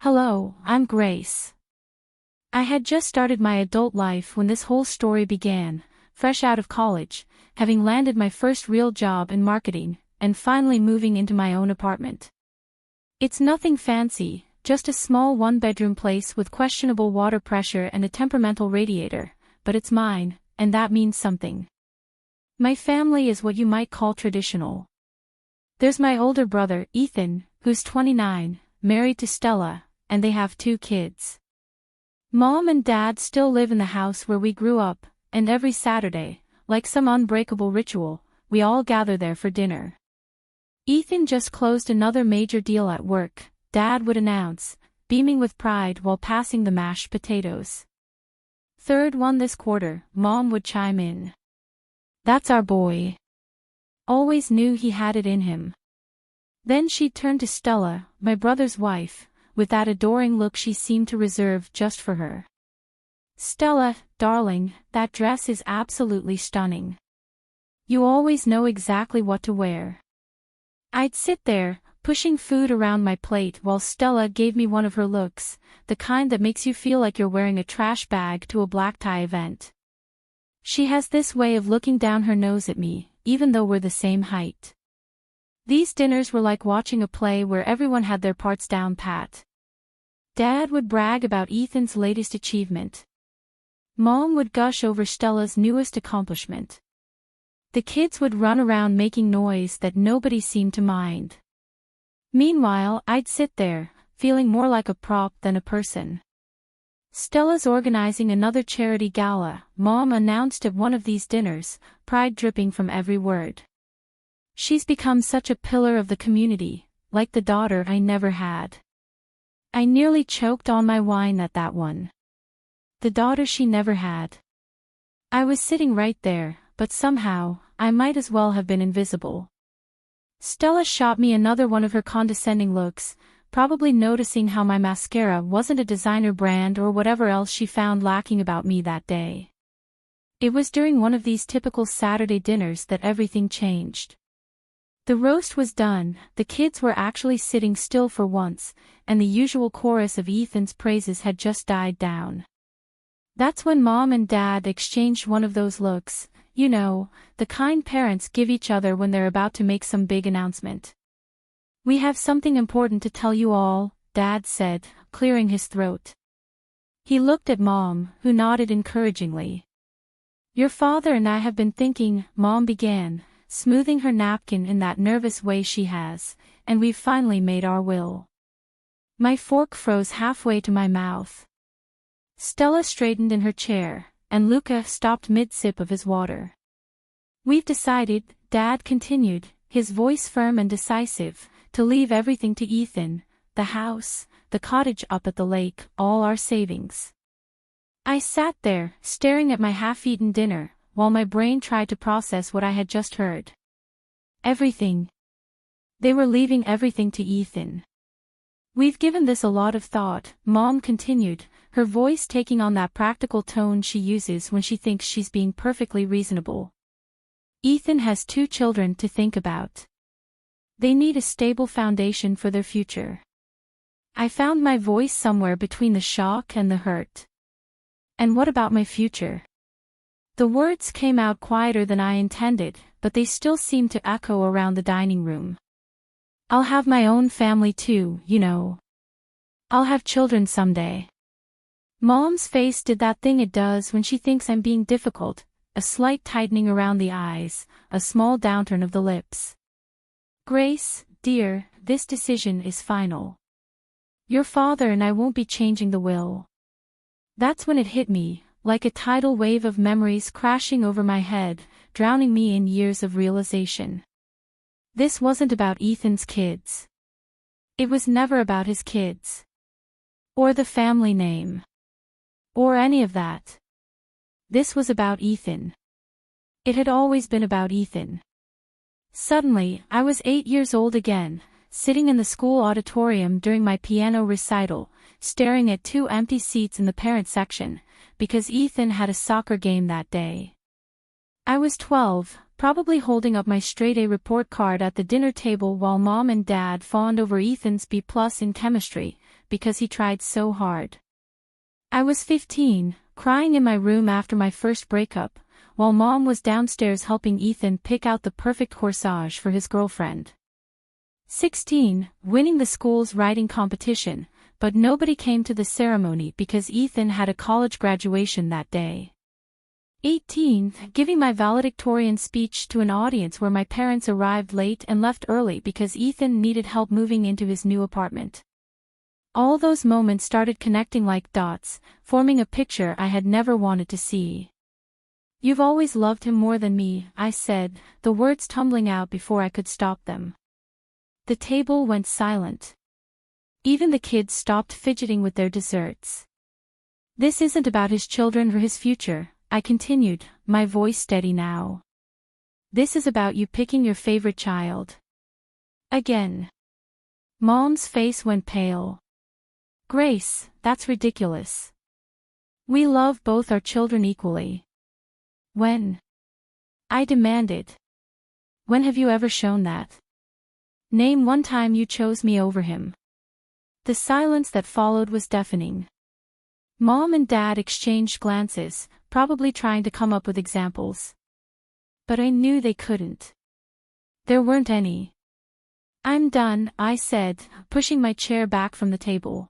Hello, I'm Grace. I had just started my adult life when this whole story began, fresh out of college, having landed my first real job in marketing, and finally moving into my own apartment. It's nothing fancy, just a small one-bedroom place with questionable water pressure and a temperamental radiator, but it's mine, and that means something. My family is what you might call traditional. There's my older brother, Ethan, who's 29, married to Stella, and they have 2 kids. Mom and Dad still live in the house where we grew up, and every Saturday, like some unbreakable ritual, we all gather there for dinner. Ethan just closed another major deal at work, Dad would announce, beaming with pride while passing the mashed potatoes. Third one this quarter, Mom would chime in. That's our boy. Always knew he had it in him. Then she'd turn to Stella, my brother's wife, with that adoring look she seemed to reserve just for her. Stella, darling, that dress is absolutely stunning. You always know exactly what to wear. I'd sit there, pushing food around my plate while Stella gave me one of her looks, the kind that makes you feel like you're wearing a trash bag to a black tie event. She has this way of looking down her nose at me, even though we're the same height. These dinners were like watching a play where everyone had their parts down pat. Dad would brag about Ethan's latest achievement. Mom would gush over Stella's newest accomplishment. The kids would run around making noise that nobody seemed to mind. Meanwhile, I'd sit there, feeling more like a prop than a person. Stella's organizing another charity gala, Mom announced at one of these dinners, pride dripping from every word. She's become such a pillar of the community, like the daughter I never had. I nearly choked on my wine at that one. The daughter she never had. I was sitting right there, but somehow, I might as well have been invisible. Stella shot me another one of her condescending looks, probably noticing how my mascara wasn't a designer brand or whatever else she found lacking about me that day. It was during one of these typical Saturday dinners that everything changed. The roast was done, the kids were actually sitting still for once, and the usual chorus of Ethan's praises had just died down. That's when Mom and Dad exchanged one of those looks, you know, the kind parents give each other when they're about to make some big announcement. We have something important to tell you all, Dad said, clearing his throat. He looked at Mom, who nodded encouragingly. Your father and I have been thinking, Mom began, smoothing her napkin in that nervous way she has, and we've finally made our will. My fork froze halfway to my mouth. Stella straightened in her chair, and Luca stopped mid-sip of his water. We've decided, Dad continued, his voice firm and decisive, to leave everything to Ethan, the house, the cottage up at the lake, all our savings. I sat there, staring at my half-eaten dinner, while my brain tried to process what I had just heard. Everything. They were leaving everything to Ethan. We've given this a lot of thought, Mom continued, her voice taking on that practical tone she uses when she thinks she's being perfectly reasonable. Ethan has 2 children to think about. They need a stable foundation for their future. I found my voice somewhere between the shock and the hurt. And what about my future? The words came out quieter than I intended, but they still seemed to echo around the dining room. I'll have my own family too, you know. I'll have children someday. Mom's face did that thing it does when she thinks I'm being difficult, a slight tightening around the eyes, a small downturn of the lips. Grace, dear, this decision is final. Your father and I won't be changing the will. That's when it hit me, like a tidal wave of memories crashing over my head, drowning me in years of realization. This wasn't about Ethan's kids. It was never about his kids. Or the family name. Or any of that. This was about Ethan. It had always been about Ethan. Suddenly, I was 8 years old again, sitting in the school auditorium during my piano recital, staring at 2 empty seats in the parent section, because Ethan had a soccer game that day. I was 12, probably holding up my straight-A report card at the dinner table while Mom and Dad fawned over Ethan's B+ in chemistry, because he tried so hard. I was 15, crying in my room after my first breakup, while Mom was downstairs helping Ethan pick out the perfect corsage for his girlfriend. 16, winning the school's writing competition, but nobody came to the ceremony because Ethan had a college graduation that day. 18, giving my valedictorian speech to an audience where my parents arrived late and left early because Ethan needed help moving into his new apartment. All those moments started connecting like dots, forming a picture I had never wanted to see. "You've always loved him more than me," I said, the words tumbling out before I could stop them. The table went silent. Even the kids stopped fidgeting with their desserts. "This isn't about his children or his future," I continued, my voice steady now. "This is about you picking your favorite child." Again. Mom's face went pale. "Grace, that's ridiculous. We love both our children equally." "When?" I demanded. "When have you ever shown that? Name one time you chose me over him." The silence that followed was deafening. Mom and Dad exchanged glances, probably trying to come up with examples. But I knew they couldn't. There weren't any. "I'm done," I said, pushing my chair back from the table.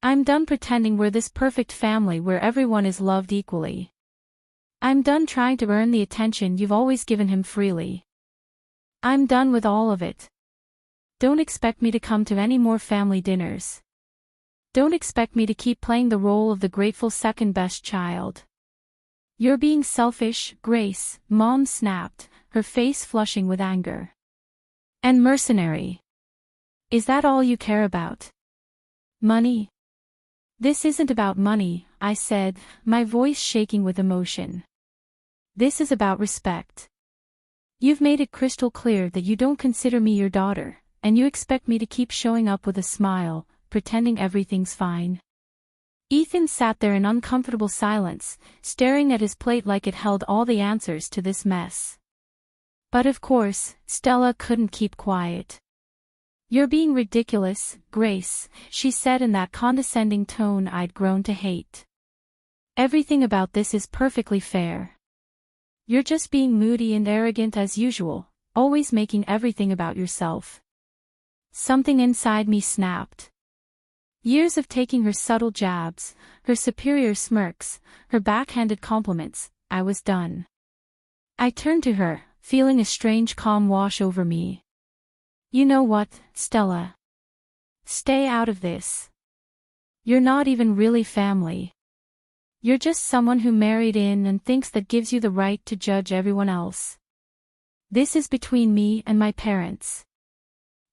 "I'm done pretending we're this perfect family where everyone is loved equally. I'm done trying to earn the attention you've always given him freely. I'm done with all of it. Don't expect me to come to any more family dinners. Don't expect me to keep playing the role of the grateful second-best child. You're being selfish, Grace," Mom snapped, her face flushing with anger. "And mercenary. Is that all you care about? Money?" "This isn't about money," I said, my voice shaking with emotion. "This is about respect. You've made it crystal clear that you don't consider me your daughter, and you expect me to keep showing up with a smile, pretending everything's fine." Ethan sat there in uncomfortable silence, staring at his plate like it held all the answers to this mess. But of course, Stella couldn't keep quiet. "You're being ridiculous, Grace," she said in that condescending tone I'd grown to hate. "Everything about this is perfectly fair. You're just being moody and arrogant as usual, always making everything about yourself." Something inside me snapped. Years of taking her subtle jabs, her superior smirks, her backhanded compliments, I was done. I turned to her, feeling a strange calm wash over me. "You know what, Stella? Stay out of this. You're not even really family. You're just someone who married in and thinks that gives you the right to judge everyone else. This is between me and my parents."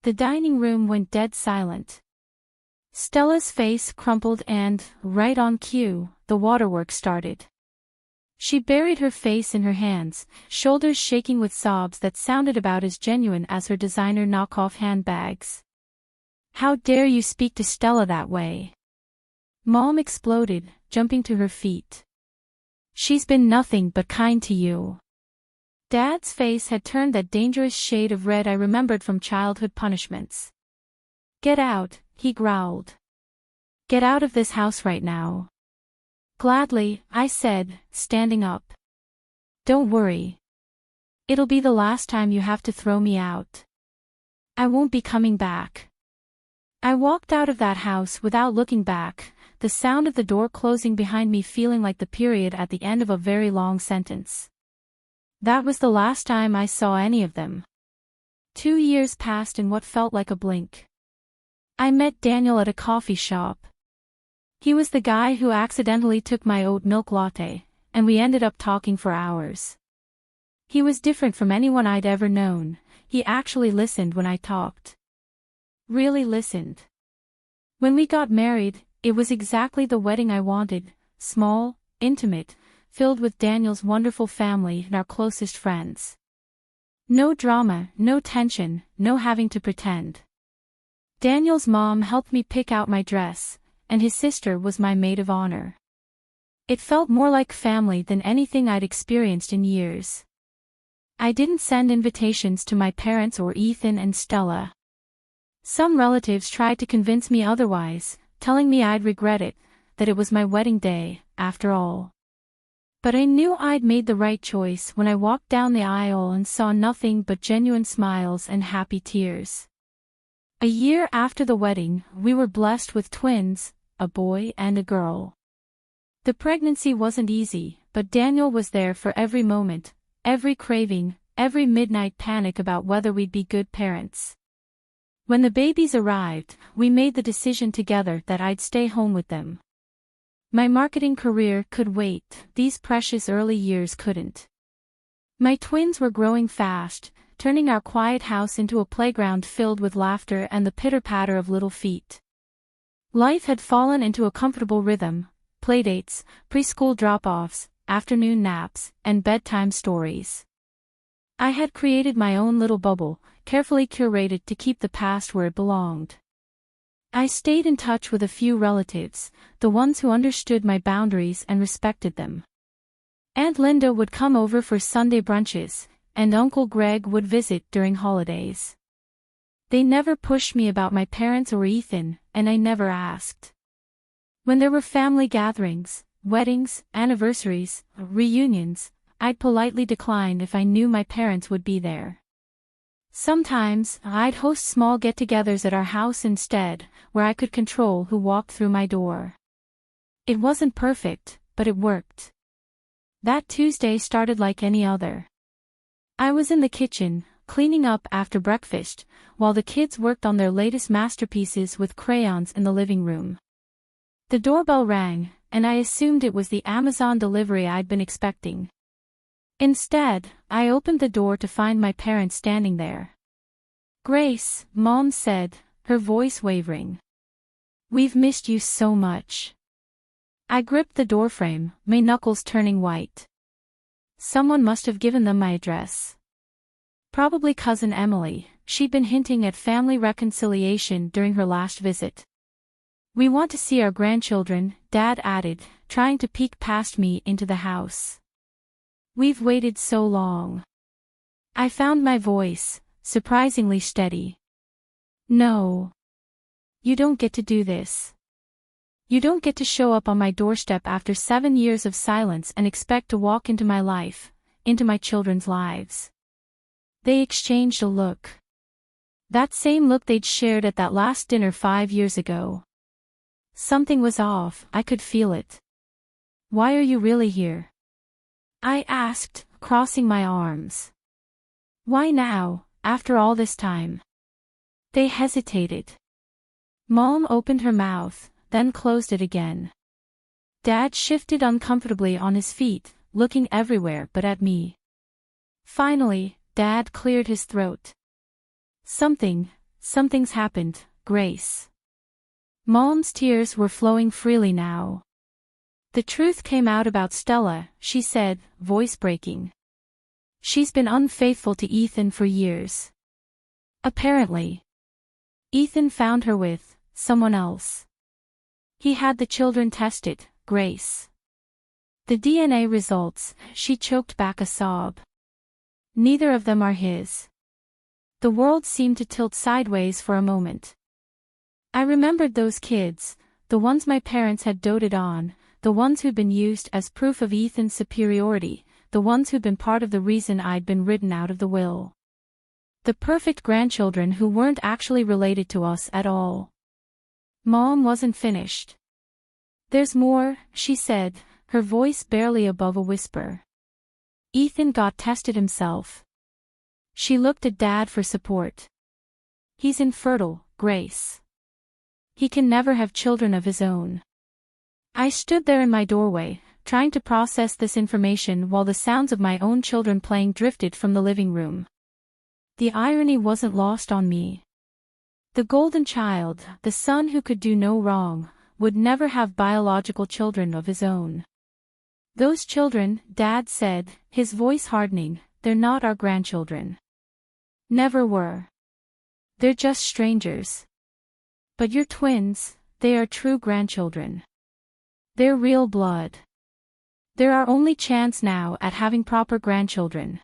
The dining room went dead silent. Stella's face crumpled and, right on cue, the waterworks started. She buried her face in her hands, shoulders shaking with sobs that sounded about as genuine as her designer knockoff handbags. "How dare you speak to Stella that way?" Mom exploded, jumping to her feet. "She's been nothing but kind to you." Dad's face had turned that dangerous shade of red I remembered from childhood punishments. "Get out," he growled. "Get out of this house right now." "Gladly," I said, standing up. "Don't worry. It'll be the last time you have to throw me out. I won't be coming back." I walked out of that house without looking back, the sound of the door closing behind me feeling like the period at the end of a very long sentence. That was the last time I saw any of them. 2 years passed in what felt like a blink. I met Daniel at a coffee shop. He was the guy who accidentally took my oat milk latte, and we ended up talking for hours. He was different from anyone I'd ever known. He actually listened when I talked. Really listened. When we got married, it was exactly the wedding I wanted, small, intimate, filled with Daniel's wonderful family and our closest friends. No drama, no tension, no having to pretend. Daniel's mom helped me pick out my dress, and his sister was my maid of honor. It felt more like family than anything I'd experienced in years. I didn't send invitations to my parents or Ethan and Stella. Some relatives tried to convince me otherwise, telling me I'd regret it, that it was my wedding day, after all. But I knew I'd made the right choice when I walked down the aisle and saw nothing but genuine smiles and happy tears. A year after the wedding, we were blessed with twins, a boy and a girl. The pregnancy wasn't easy, but Daniel was there for every moment, every craving, every midnight panic about whether we'd be good parents. When the babies arrived, we made the decision together that I'd stay home with them. My marketing career could wait, these precious early years couldn't. My twins were growing fast, turning our quiet house into a playground filled with laughter and the pitter-patter of little feet. Life had fallen into a comfortable rhythm: playdates, preschool drop-offs, afternoon naps, and bedtime stories. I had created my own little bubble, carefully curated to keep the past where it belonged. I stayed in touch with a few relatives, the ones who understood my boundaries and respected them. Aunt Linda would come over for Sunday brunches, and Uncle Greg would visit during holidays. They never pushed me about my parents or Ethan, and I never asked. When there were family gatherings, weddings, anniversaries, reunions, I'd politely decline if I knew my parents would be there. Sometimes, I'd host small get-togethers at our house instead, where I could control who walked through my door. It wasn't perfect, but it worked. That Tuesday started like any other. I was in the kitchen, cleaning up after breakfast, while the kids worked on their latest masterpieces with crayons in the living room. The doorbell rang, and I assumed it was the Amazon delivery I'd been expecting. Instead, I opened the door to find my parents standing there. "Grace," Mom said, her voice wavering. "We've missed you so much." I gripped the doorframe, my knuckles turning white. Someone must have given them my address. Probably Cousin Emily. She'd been hinting at family reconciliation during her last visit. "We want to see our grandchildren," Dad added, trying to peek past me into the house. "We've waited so long." I found my voice, surprisingly steady. "No. You don't get to do this. You don't get to show up on my doorstep after 7 years of silence and expect to walk into my life, into my children's lives." They exchanged a look. That same look they'd shared at that last dinner 5 years ago. Something was off, I could feel it. "Why are you really here?" I asked, crossing my arms. "Why now, after all this time?" They hesitated. Mom opened her mouth, then closed it again. Dad shifted uncomfortably on his feet, looking everywhere but at me. Finally, Dad cleared his throat. Something's happened, Grace." Mom's tears were flowing freely now. "The truth came out about Stella," she said, voice breaking. "She's been unfaithful to Ethan for years. Apparently. Ethan found her with someone else. He had the children tested, Grace. The DNA results," she choked back a sob. "Neither of them are his." The world seemed to tilt sideways for a moment. I remembered those kids, the ones my parents had doted on, the ones who'd been used as proof of Ethan's superiority, the ones who'd been part of the reason I'd been written out of the will. The perfect grandchildren who weren't actually related to us at all. Mom wasn't finished. "There's more," she said, her voice barely above a whisper. "Ethan got tested himself." She looked at Dad for support. "He's infertile, Grace. He can never have children of his own." I stood there in my doorway, trying to process this information while the sounds of my own children playing drifted from the living room. The irony wasn't lost on me. The golden child, the son who could do no wrong, would never have biological children of his own. "Those children," Dad said, his voice hardening, "they're not our grandchildren. Never were. They're just strangers. But you're twins, they are true grandchildren. They're real blood. They're our only chance now at having proper grandchildren."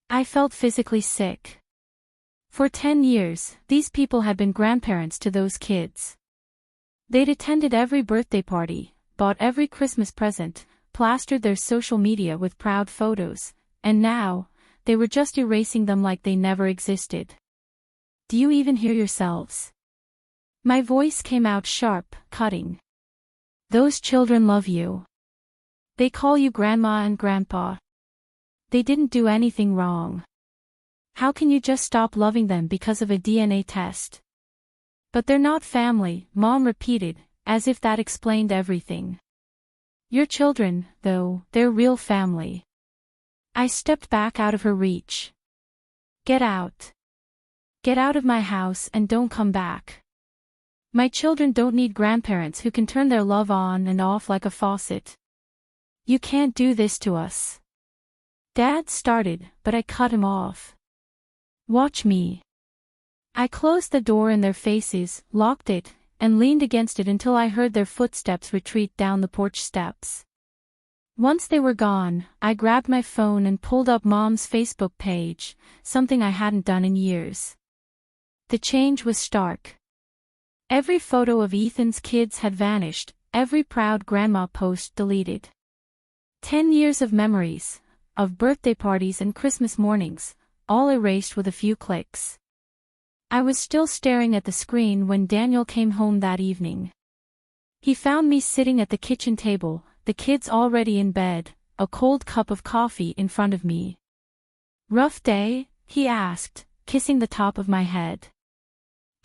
I felt physically sick. For 10 years, these people had been grandparents to those kids. They'd attended every birthday party, bought every Christmas present, plastered their social media with proud photos, and now, they were just erasing them like they never existed. Do you even hear yourselves? My voice came out sharp, cutting. Those children love you. They call you grandma and grandpa. They didn't do anything wrong. How can you just stop loving them because of a DNA test? But they're not family, Mom repeated, as if that explained everything. Your children, though, they're real family. I stepped back out of her reach. Get out. Get out of my house and don't come back. My children don't need grandparents who can turn their love on and off like a faucet. You can't do this to us. Dad started, but I cut him off. Watch me. I closed the door in their faces, locked it, and leaned against it until I heard their footsteps retreat down the porch steps. Once they were gone, I grabbed my phone and pulled up Mom's Facebook page, something I hadn't done in years. The change was stark. Every photo of Ethan's kids had vanished, every proud grandma post deleted. 10 years of memories, of birthday parties and Christmas mornings, all erased with a few clicks. I was still staring at the screen when Daniel came home that evening. He found me sitting at the kitchen table, the kids already in bed, a cold cup of coffee in front of me. Rough day? He asked, kissing the top of my head.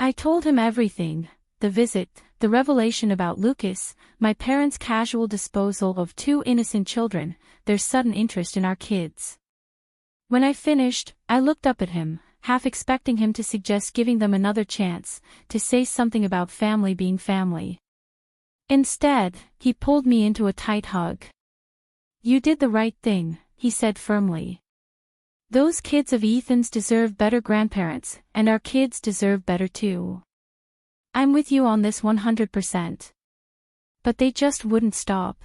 I told him everything, the visit, the revelation about Lucas, my parents' casual disposal of 2 innocent children, their sudden interest in our kids. When I finished, I looked up at him, half expecting him to suggest giving them another chance, to say something about family being family. Instead, he pulled me into a tight hug. You did the right thing, he said firmly. Those kids of Ethan's deserve better grandparents, and our kids deserve better too. I'm with you on this 100%. But they just wouldn't stop.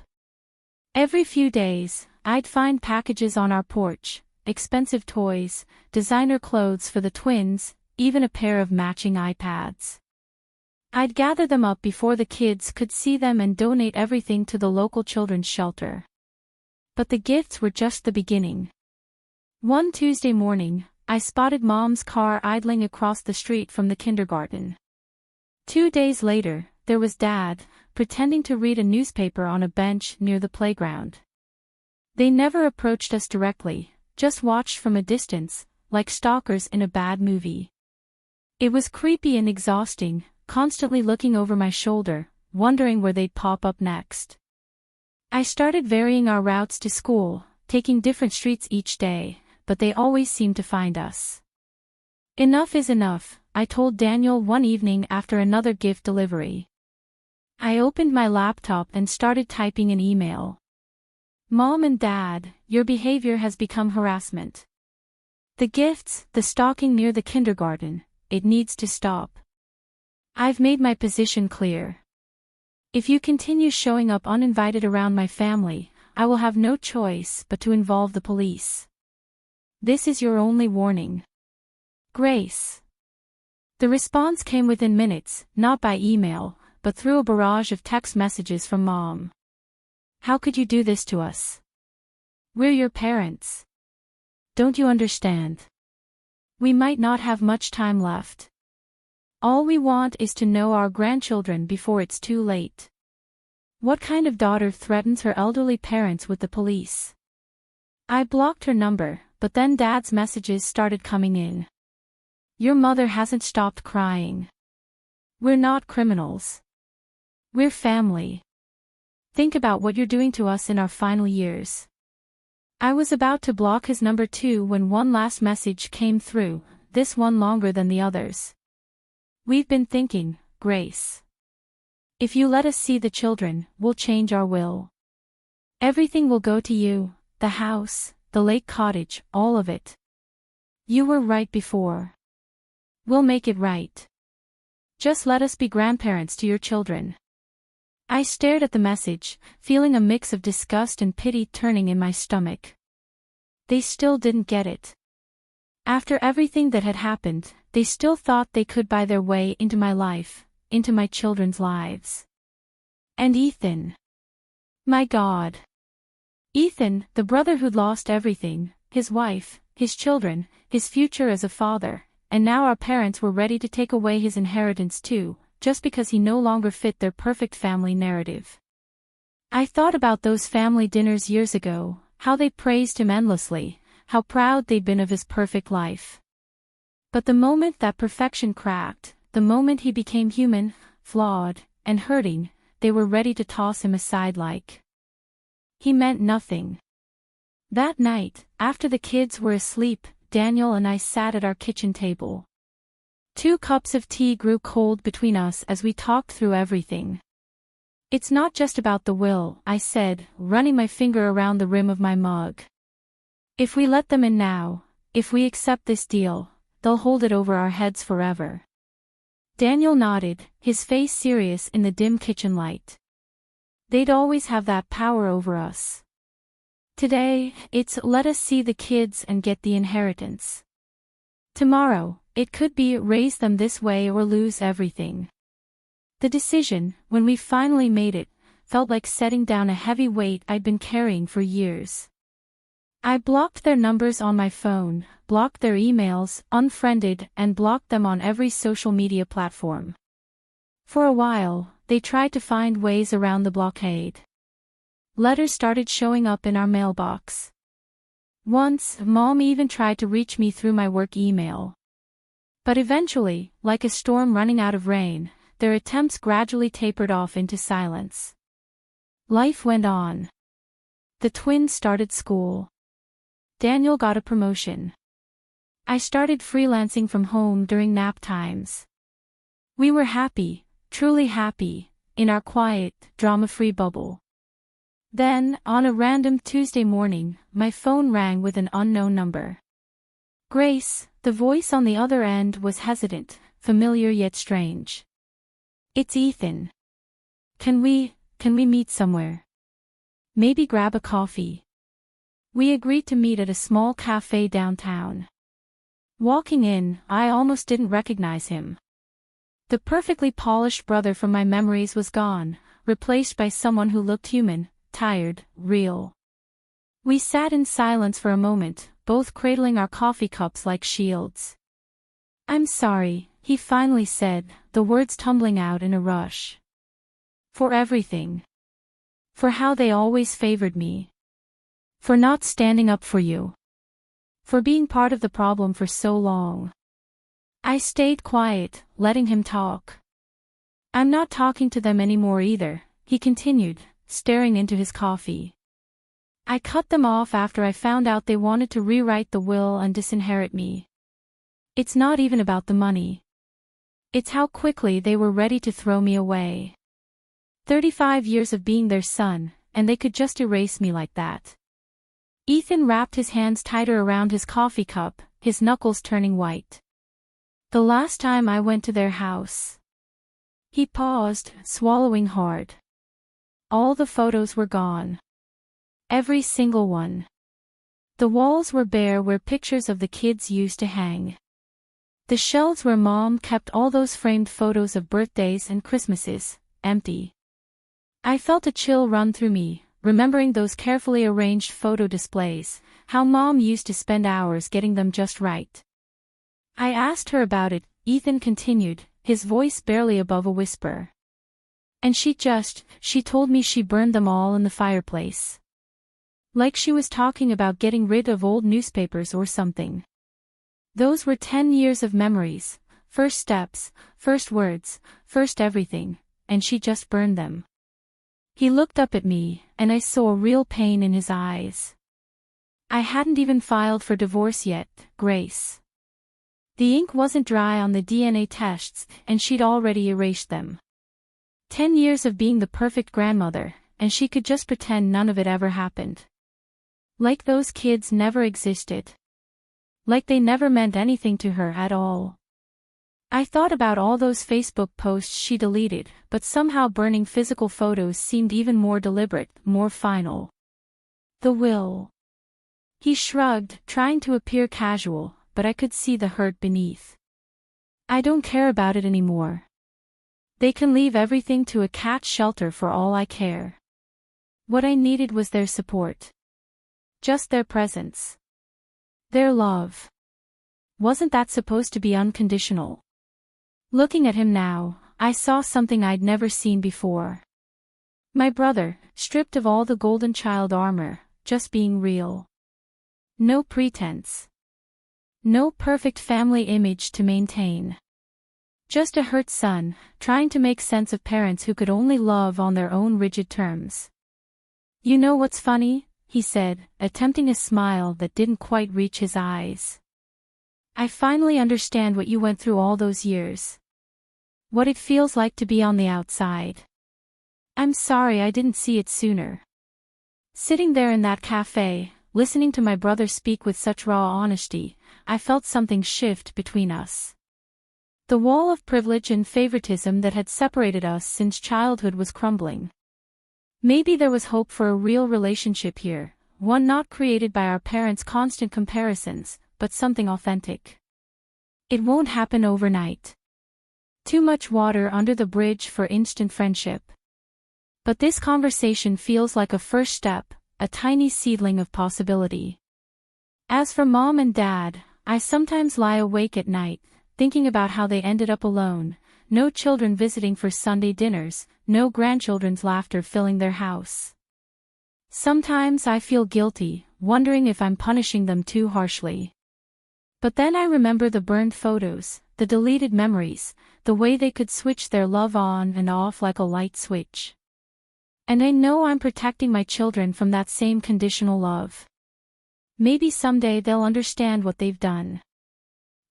Every few days, I'd find packages on our porch, expensive toys, designer clothes for the twins, even a pair of matching iPads. I'd gather them up before the kids could see them and donate everything to the local children's shelter. But the gifts were just the beginning. One Tuesday morning, I spotted Mom's car idling across the street from the kindergarten. 2 days later, there was Dad, pretending to read a newspaper on a bench near the playground. They never approached us directly, just watched from a distance, like stalkers in a bad movie. It was creepy and exhausting, constantly looking over my shoulder, wondering where they'd pop up next. I started varying our routes to school, taking different streets each day, but they always seemed to find us. Enough is enough, I told Daniel one evening after another gift delivery. I opened my laptop and started typing an email. Mom and Dad, your behavior has become harassment. The gifts, the stalking near the kindergarten, it needs to stop. I've made my position clear. If you continue showing up uninvited around my family, I will have no choice but to involve the police. This is your only warning. Grace. The response came within minutes, not by email, but through a barrage of text messages from Mom. How could you do this to us? We're your parents. Don't you understand? We might not have much time left. All we want is to know our grandchildren before it's too late. What kind of daughter threatens her elderly parents with the police? I blocked her number, but then Dad's messages started coming in. Your mother hasn't stopped crying. We're not criminals. We're family. Think about what you're doing to us in our final years. I was about to block his number too when one last message came through, this one longer than the others. We've been thinking, Grace. If you let us see the children, we'll change our will. Everything will go to you, the house, the lake cottage, all of it. You were right before. We'll make it right. Just let us be grandparents to your children. I stared at the message, feeling a mix of disgust and pity turning in my stomach. They still didn't get it. After everything that had happened, they still thought they could buy their way into my life, into my children's lives. And Ethan. My God. Ethan, the brother who'd lost everything, his wife, his children, his future as a father, and now our parents were ready to take away his inheritance too, just because he no longer fit their perfect family narrative. I thought about those family dinners years ago, how they praised him endlessly, how proud they'd been of his perfect life. But the moment that perfection cracked, the moment he became human, flawed, and hurting, they were ready to toss him aside like he meant nothing. That night, after the kids were asleep, Daniel and I sat at our kitchen table. 2 cups of tea grew cold between us as we talked through everything. It's not just about the will, I said, running my finger around the rim of my mug. If we let them in now, if we accept this deal, they'll hold it over our heads forever. Daniel nodded, his face serious in the dim kitchen light. They'd always have that power over us. Today, it's let us see the kids and get the inheritance. Tomorrow, it could be raise them this way or lose everything. The decision, when we finally made it, felt like setting down a heavy weight I'd been carrying for years. I blocked their numbers on my phone, blocked their emails, unfriended, and blocked them on every social media platform. For a while, they tried to find ways around the blockade. Letters started showing up in our mailbox. Once, Mom even tried to reach me through my work email. But eventually, like a storm running out of rain, their attempts gradually tapered off into silence. Life went on. The twins started school. Daniel got a promotion. I started freelancing from home during nap times. We were happy, truly happy, in our quiet, drama-free bubble. Then, on a random Tuesday morning, my phone rang with an unknown number. Grace, the voice on the other end was hesitant, familiar yet strange. It's Ethan. Can we meet somewhere? Maybe grab a coffee. We agreed to meet at a small cafe downtown. Walking in, I almost didn't recognize him. The perfectly polished brother from my memories was gone, replaced by someone who looked human, tired, real. We sat in silence for a moment, both cradling our coffee cups like shields. I'm sorry, he finally said, the words tumbling out in a rush. For everything. For how they always favored me. For not standing up for you. For being part of the problem for so long. I stayed quiet, letting him talk. I'm not talking to them anymore either, he continued, staring into his coffee. I cut them off after I found out they wanted to rewrite the will and disinherit me. It's not even about the money. It's how quickly they were ready to throw me away. 35 years of being their son, and they could just erase me like that. Ethan wrapped his hands tighter around his coffee cup, his knuckles turning white. The last time I went to their house. He paused, swallowing hard. All the photos were gone. Every single one. The walls were bare where pictures of the kids used to hang. The shelves where Mom kept all those framed photos of birthdays and Christmases, empty. I felt a chill run through me, remembering those carefully arranged photo displays, how Mom used to spend hours getting them just right. I asked her about it, Ethan continued, his voice barely above a whisper. And she told me she burned them all in the fireplace. Like she was talking about getting rid of old newspapers or something. Those were 10 years of memories, first steps, first words, first everything, and she just burned them. He looked up at me, and I saw real pain in his eyes. I hadn't even filed for divorce yet, Grace. The ink wasn't dry on the DNA tests, and she'd already erased them. 10 years of being the perfect grandmother, and she could just pretend none of it ever happened. Like those kids never existed. Like they never meant anything to her at all. I thought about all those Facebook posts she deleted, but somehow burning physical photos seemed even more deliberate, more final. The will. He shrugged, trying to appear casual, but I could see the hurt beneath. I don't care about it anymore. They can leave everything to a cat shelter for all I care. What I needed was their support. Just their presence. Their love. Wasn't that supposed to be unconditional? Looking at him now, I saw something I'd never seen before. My brother, stripped of all the golden child armor, just being real. No pretense. No perfect family image to maintain. Just a hurt son, trying to make sense of parents who could only love on their own rigid terms. You know what's funny? He said, attempting a smile that didn't quite reach his eyes. I finally understand what you went through all those years. What it feels like to be on the outside. I'm sorry I didn't see it sooner. Sitting there in that cafe, listening to my brother speak with such raw honesty, I felt something shift between us. The wall of privilege and favoritism that had separated us since childhood was crumbling. Maybe there was hope for a real relationship here, one not created by our parents' constant comparisons, but something authentic. It won't happen overnight. Too much water under the bridge for instant friendship. But this conversation feels like a first step, a tiny seedling of possibility. As for Mom and Dad, I sometimes lie awake at night, thinking about how they ended up alone, no children visiting for Sunday dinners, no grandchildren's laughter filling their house. Sometimes I feel guilty, wondering if I'm punishing them too harshly. But then I remember the burned photos, the deleted memories, the way they could switch their love on and off like a light switch. And I know I'm protecting my children from that same conditional love. Maybe someday they'll understand what they've done.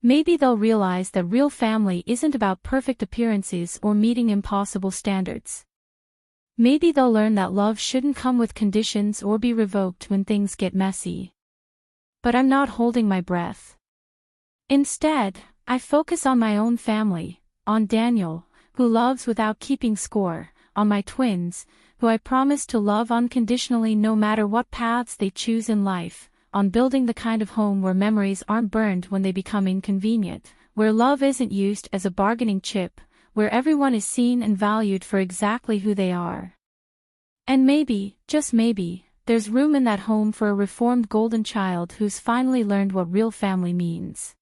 Maybe they'll realize that real family isn't about perfect appearances or meeting impossible standards. Maybe they'll learn that love shouldn't come with conditions or be revoked when things get messy. But I'm not holding my breath. Instead, I focus on my own family, on Daniel, who loves without keeping score, on my twins, who I promise to love unconditionally no matter what paths they choose in life, on building the kind of home where memories aren't burned when they become inconvenient, where love isn't used as a bargaining chip, where everyone is seen and valued for exactly who they are. And maybe, just maybe, there's room in that home for a reformed golden child who's finally learned what real family means.